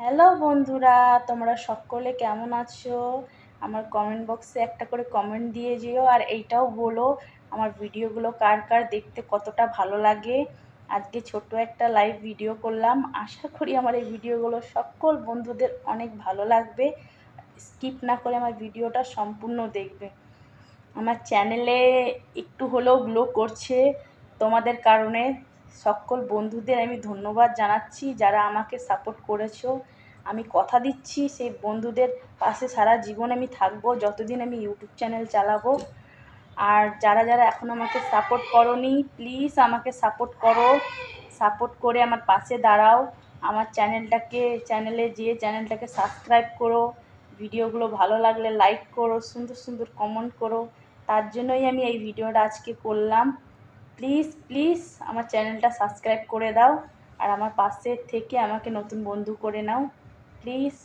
Hello বন্ধুরা, তোমরা সকলে কেমন আছো? আমার কমেন্ট বক্সে একটা করে কমেন্ট দিয়ে যেও, আর এইটাও বলো আমার ভিডিওগুলো কার কার দেখতে কতটা ভালো লাগে। আজকে ছোট একটা লাইভ ভিডিও করলাম, আশা করি আমার এই ভিডিওগুলো সকল বন্ধুদের অনেক ভালো লাগবে। স্কিপ না করে আমার ভিডিওটা সম্পূর্ণ দেখবে। আমার চ্যানেলে একটু হলেও গ্লো করছে তোমাদের কারণে। সকল বন্ধুদের আমি ধন্যবাদ জানাচ্ছি যারা আমাকে সাপোর্ট করেছো। আমি কথা দিচ্ছি সেই বন্ধুদের পাশে সারা জীবন আমি থাকবো, যতদিন আমি ইউটিউব চ্যানেল চালাবো। আর যারা যারা এখন আমাকে সাপোর্ট করোনি, প্লিজ আমাকে সাপোর্ট করো, সাপোর্ট করে আমার পাশে দাঁড়াও। আমার চ্যানেলটাকে সাবস্ক্রাইব করো, ভিডিওগুলো ভালো লাগলে লাইক করো, সুন্দর সুন্দর কমেন্ট করো। তার জন্যই আমি এই ভিডিওটা আজকে করলাম। প্লিজ প্লিজ আমার চ্যানেলটা সাবস্ক্রাইব করে দাও, আর আমার পাশে থেকে আমাকে নতুন বন্ধু করে নাও প্লিজ।